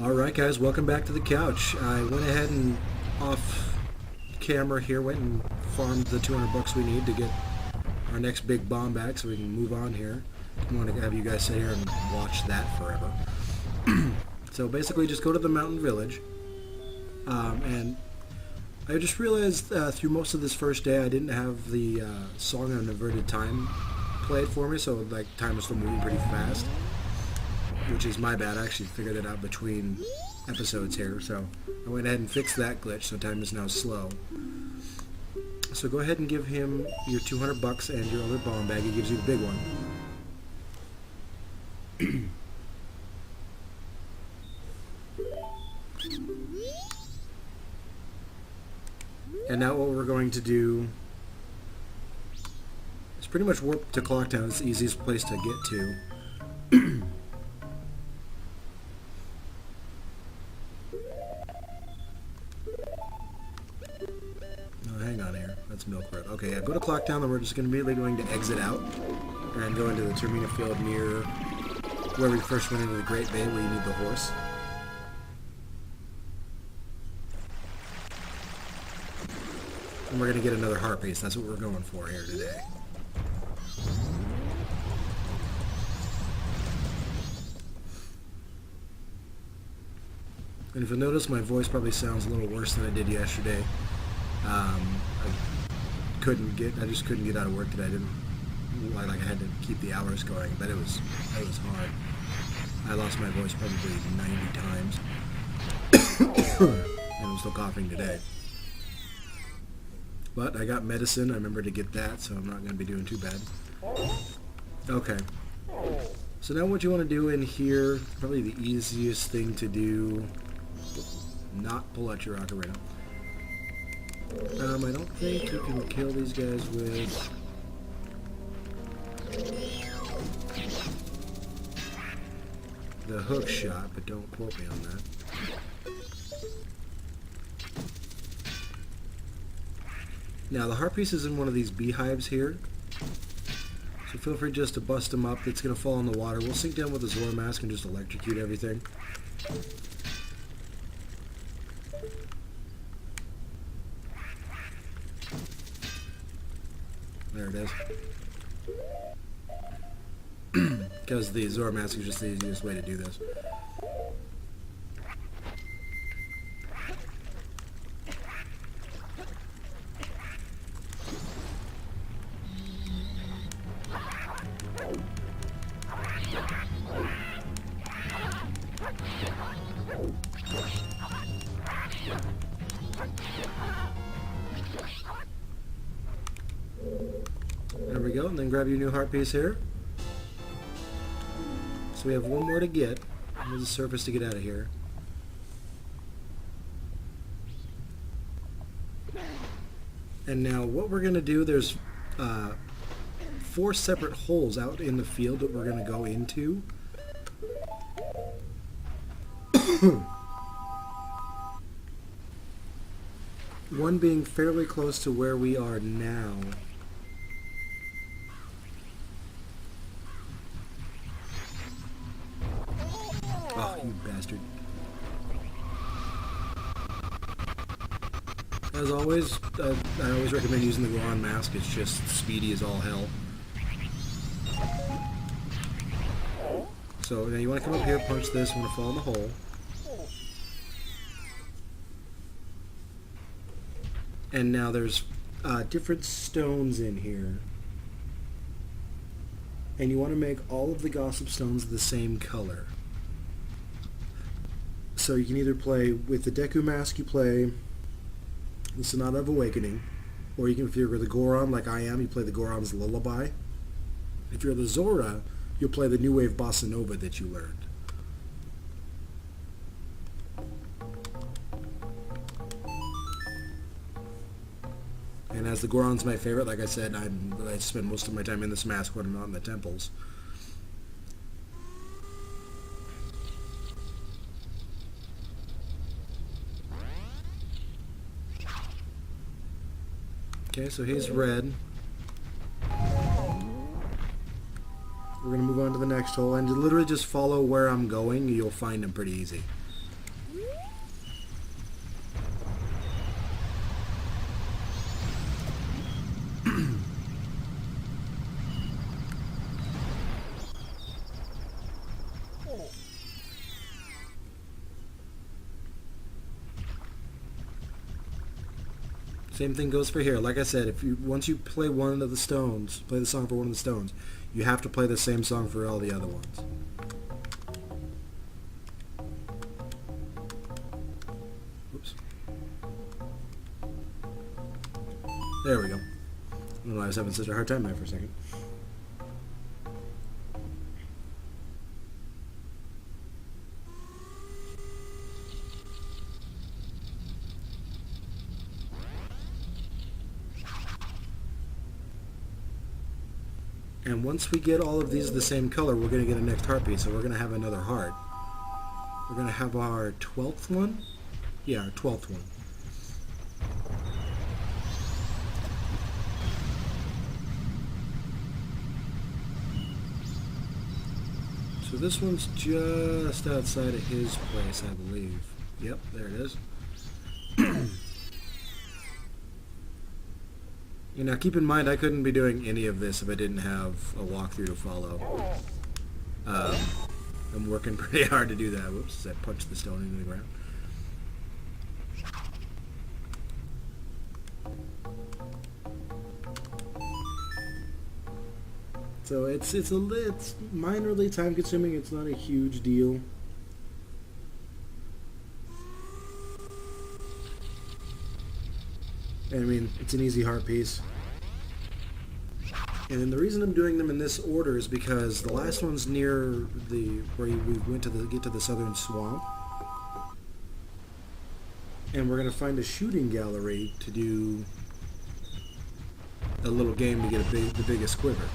Alright guys, welcome back to the couch. I went ahead and off camera here, went and farmed the 200 bucks we need to get our next big bomb back so we can move on here. I want to have you guys sit here and watch that forever. So basically just go to the mountain village. And I just realized through most of this first day I didn't have the song on inverted time played for me, so like time was still moving pretty fast. Which is my bad. I actually figured it out between episodes here, so I went ahead and fixed that glitch, so time is now slow. So go ahead and give him your 200 bucks and your other bomb bag. He gives you the big one. And now what we're going to do is pretty much warp to Clocktown. It's the easiest place to get to. Hang on here. That's Milk Road. Okay, yeah, go to Clocktown, then we're just immediately going to exit out and go into the Termina field near where we first went into the Great Bay where you need the horse. And we're going to get another heart piece. That's what we're going for here today. And if you notice, my voice probably sounds a little worse than I did yesterday. I just couldn't get out of work today. I had to keep the hours going, but it was hard. I lost my voice probably 90 times, and I'm still coughing today. But I got medicine. I remember to get that, so I'm not going to be doing too bad. Okay. So now what you want to do in here, probably the easiest thing to do, not pull out your ocarina. I don't think you can kill these guys with the hook shot, but don't quote me on that. Now the heart piece is in one of these beehives here, so feel free just to bust them up. It's going to fall in the water. We'll sink down with the Zora mask and just electrocute everything. There it is. Because the Zora mask is just the easiest way to do this. There we go, and then grab your new heart piece here. So we have one more to get. There's a surface to get out of here. And now what we're going to do, there's 4 separate holes out in the field that we're going to go into. One being fairly close to where we are now. Oh, you bastard. As always, I always recommend using the Goron mask. It's just speedy as all hell. So now you want to come up here, punch this, you want to fall in the hole. And now there's different stones in here. And you want to make all of the gossip stones the same color. So you can either play with the Deku mask, you play the Sonata of Awakening, or you can, if you're the Goron like I am, you play the Goron's Lullaby. If you're the Zora, you'll play the New Wave Bossa Nova that you learned. And as the Goron's my favorite, like I said, I spend most of my time in this mask when I'm not in the temples. Okay, so he's red. We're going to move on to the next hole, and to literally just follow where I'm going, you'll find them pretty easy. Same thing goes for here. Like I said, if you once you play one of the stones, play the song for one of the stones, you have to play the same song for all the other ones. Oops. There we go. I don't know why I was having such a hard time there for a second. And once we get all of these the same color, we're going to get a next heart piece. So we're going to have another heart. We're going to have our 12th one. Yeah, our 12th one. So this one's just outside of his place, I believe. Yep, there it is. You know, keep in mind I couldn't be doing any of this if I didn't have a walkthrough to follow. I'm working pretty hard to do that. Whoops, I punched the stone into the ground. So it's minorly time consuming. It's not a huge deal. I mean, it's an easy heart piece. And the reason I'm doing them in this order is because the last one's near where we went to get to the southern swamp. And we're going to find a shooting gallery to do a little game to get the biggest quiver.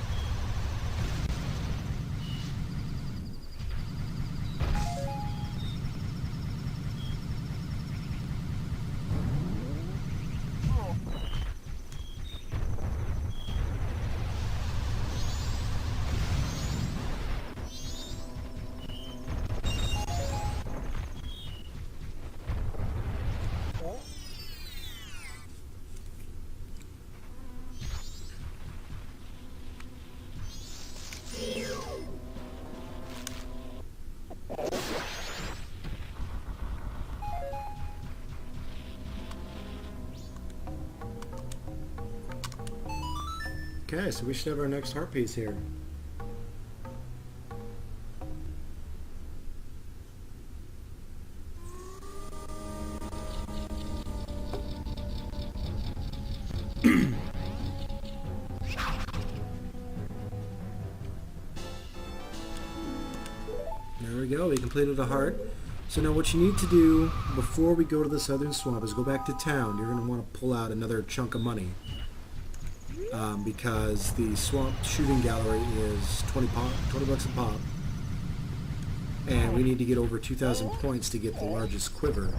Okay, so we should have our next heart piece here. There we go, we completed a heart. So now what you need to do before we go to the southern swamp is go back to town. You're going to want to pull out another chunk of money. Because the swamp shooting gallery is 20 bucks a pop, and we need to get over 2,000 points to get the largest quiver.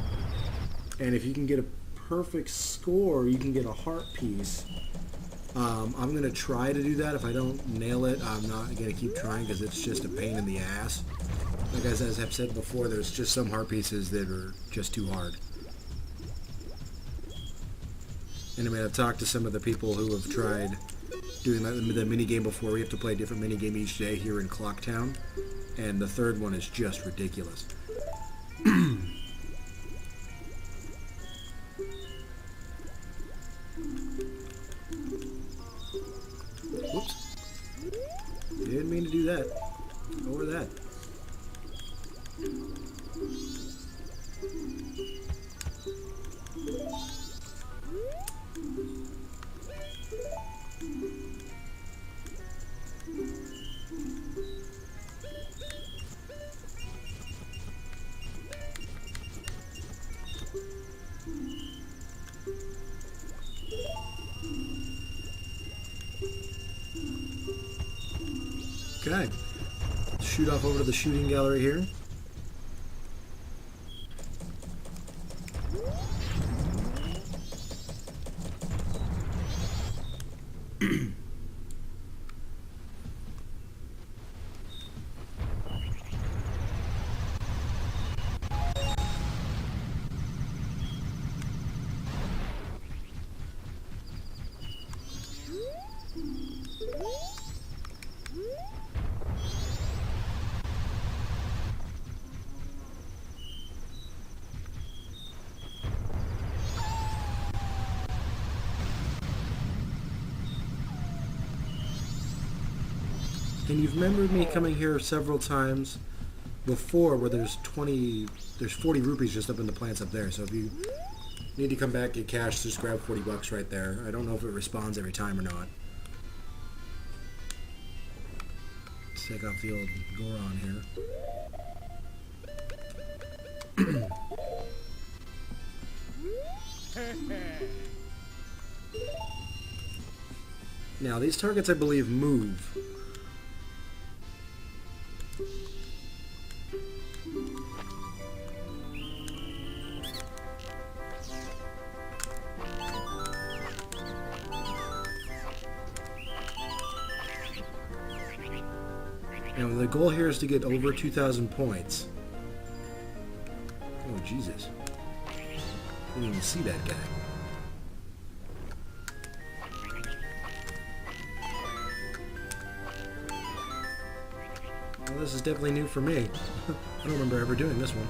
And if you can get a perfect score, you can get a heart piece. I'm going to try to do that. If I don't nail it, I'm not going to keep trying because it's just a pain in the ass. Like as I've said before, there's just some heart pieces that are just too hard. And I mean, I've talked to some of the people who have tried doing the mini game before. We have to play a different mini game each day here in Clocktown, and the third one is just ridiculous. Whoops! Didn't mean to do that. Or that. Okay, shoot off over to the shooting gallery here. And you've remembered me coming here several times before where there's 40 rupees just up in the plants up there. So if you need to come back, get cash, just grab 40 bucks right there. I don't know if it responds every time or not. Let's take off the old Goron here. Now, these targets, I believe, move. Now, the goal here is to get over 2,000 points. Oh, Jesus. I didn't even see that guy. Well, this is definitely new for me. I don't remember ever doing this one.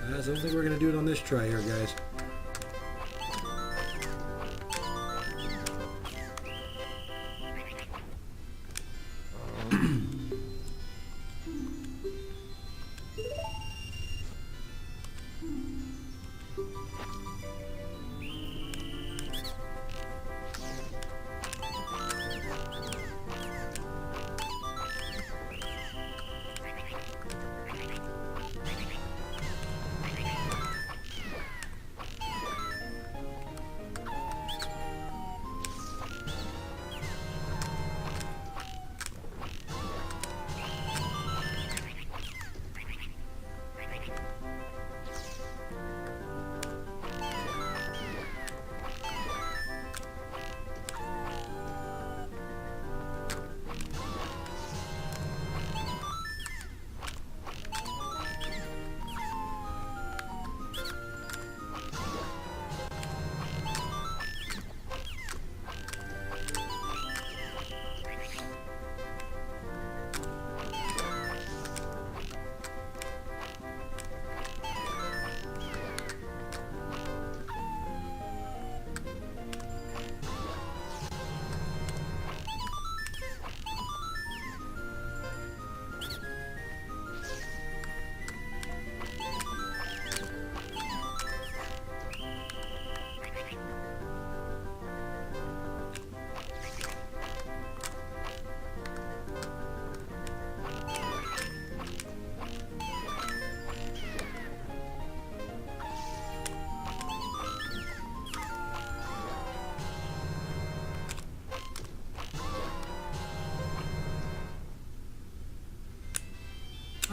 I don't think we're going to do it on this try here, guys.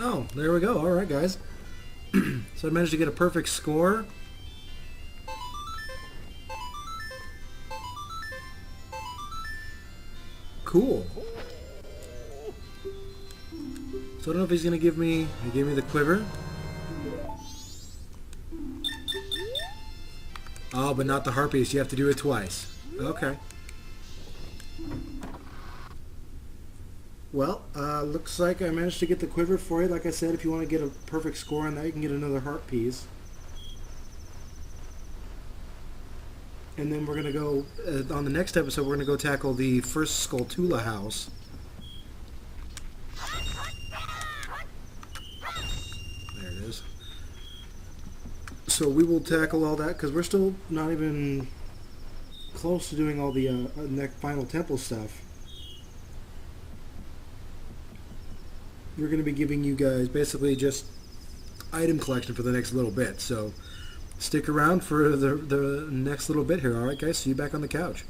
Oh, there we go. All right, guys. So I managed to get a perfect score. Cool. So I don't know if he's going to give me... He gave me the quiver. Oh, but not the heart piece. You have to do it twice. Okay. Well, looks like I managed to get the quiver for you. Like I said, if you want to get a perfect score on that, you can get another heart piece. And then we're going to go, on the next episode, we're going to go tackle the first Skulltula house. There it is. So we will tackle all that, because we're still not even close to doing all the final temple stuff, we're going to be giving you guys basically just item collection for the next little bit. So stick around for the next little bit here. All right, guys, see you back on the couch.